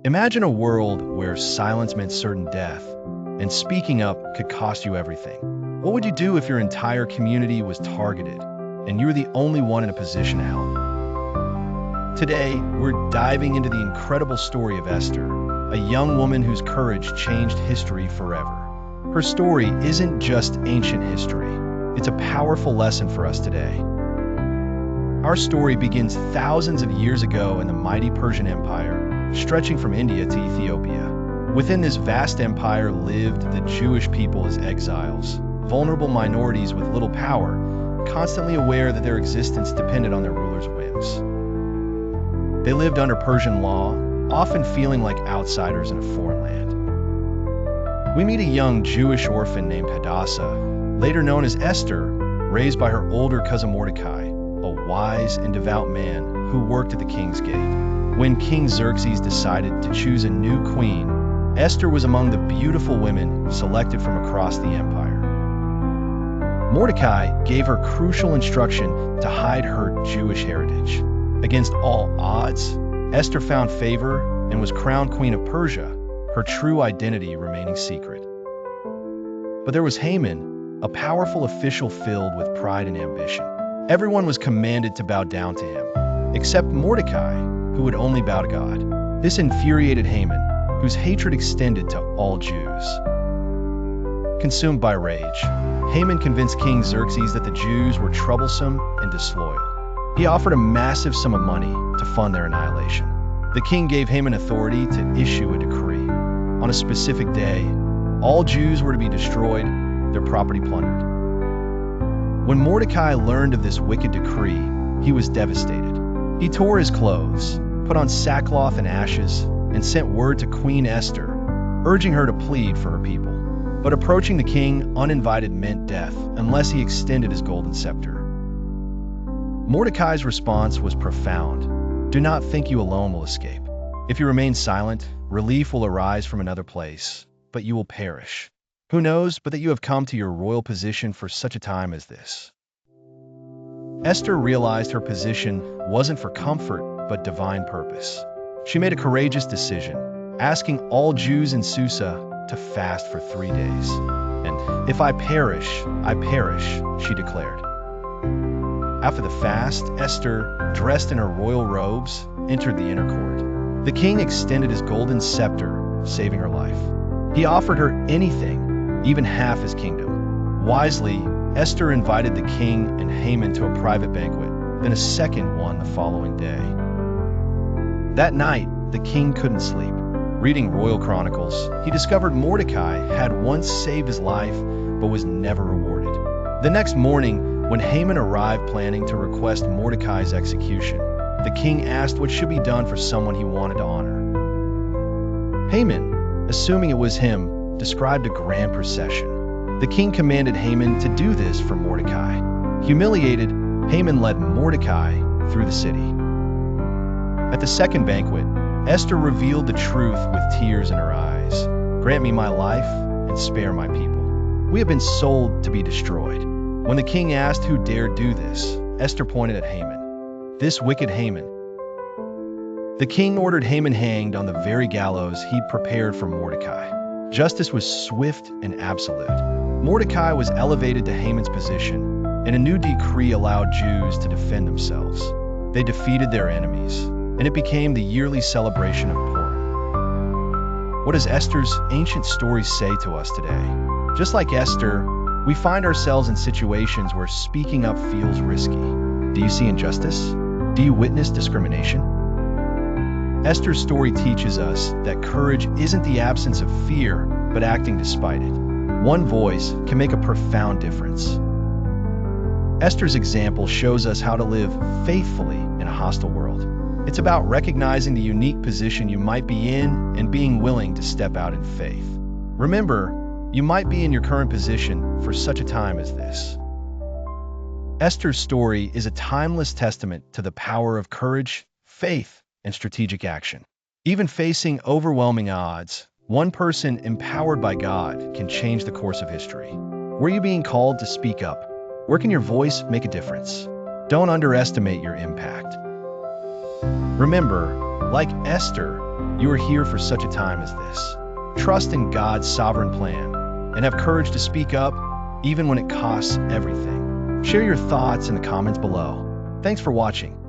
Imagine a world where silence meant certain death, and speaking up could cost you everything. What would you do if your entire community was targeted, and you were the only one in a position to help? Today, we're diving into the incredible story of Esther, a young woman whose courage changed history forever. Her story isn't just ancient history, it's a powerful lesson for us today. Our story begins thousands of years ago in the mighty Persian Empire, stretching from India to Ethiopia. Within this vast empire lived the Jewish people as exiles, vulnerable minorities with little power, constantly aware that their existence depended on their ruler's whims. They lived under Persian law, often feeling like outsiders in a foreign land. We meet a young Jewish orphan named Hadassah, later known as Esther, raised by her older cousin Mordecai, a wise and devout man who worked at the king's gate. When King Xerxes decided to choose a new queen, Esther was among the beautiful women selected from across the empire. Mordecai gave her crucial instruction to hide her Jewish heritage. Against all odds, Esther found favor and was crowned Queen of Persia, her true identity remaining secret. But there was Haman, a powerful official filled with pride and ambition. Everyone was commanded to bow down to him, except Mordecai, who would only bow to God. This infuriated Haman, whose hatred extended to all Jews. Consumed by rage, Haman convinced King Xerxes that the Jews were troublesome and disloyal. He offered a massive sum of money to fund their annihilation. The king gave Haman authority to issue a decree. On a specific day, all Jews were to be destroyed, their property plundered. When Mordecai learned of this wicked decree, he was devastated. He tore his clothes, put on sackcloth and ashes, and sent word to Queen Esther, urging her to plead for her people. But approaching the king uninvited meant death unless he extended his golden scepter. Mordecai's response was profound. Do not think you alone will escape. If you remain silent, relief will arise from another place, but you will perish. Who knows but that you have come to your royal position for such a time as this? Esther realized her position wasn't for comfort, but divine purpose. She made a courageous decision, asking all Jews in Susa to fast for 3 days. And if I perish, she declared. After the fast, Esther, dressed in her royal robes, entered the inner court. The king extended his golden scepter, saving her life. He offered her anything, even half his kingdom. Wisely, Esther invited the king and Haman to a private banquet, then a second one the following day. That night, the king couldn't sleep. Reading royal chronicles, he discovered Mordecai had once saved his life, but was never rewarded. The next morning, when Haman arrived planning to request Mordecai's execution, the king asked what should be done for someone he wanted to honor. Haman, assuming it was him, described a grand procession. The king commanded Haman to do this for Mordecai. Humiliated, Haman led Mordecai through the city. At the second banquet, Esther revealed the truth with tears in her eyes. Grant me my life and spare my people. We have been sold to be destroyed. When the king asked who dared do this, Esther pointed at Haman. This wicked Haman. The king ordered Haman hanged on the very gallows he'd prepared for Mordecai. Justice was swift and absolute. Mordecai was elevated to Haman's position, and a new decree allowed Jews to defend themselves. They defeated their enemies, and it became the yearly celebration of Purim. What does Esther's ancient story say to us today? Just like Esther, we find ourselves in situations where speaking up feels risky. Do you see injustice? Do you witness discrimination? Esther's story teaches us that courage isn't the absence of fear, but acting despite it. One voice can make a profound difference. Esther's example shows us how to live faithfully in a hostile world. It's about recognizing the unique position you might be in and being willing to step out in faith. Remember, you might be in your current position for such a time as this. Esther's story is a timeless testament to the power of courage, faith, and strategic action. Even facing overwhelming odds, one person empowered by God can change the course of history. Were you being called to speak up? Where can your voice make a difference? Don't underestimate your impact. Remember, like Esther, You are here for such a time as this. Trust in God's sovereign plan and have courage to speak up, even when it costs everything. Share your thoughts in the comments below. Thanks for watching.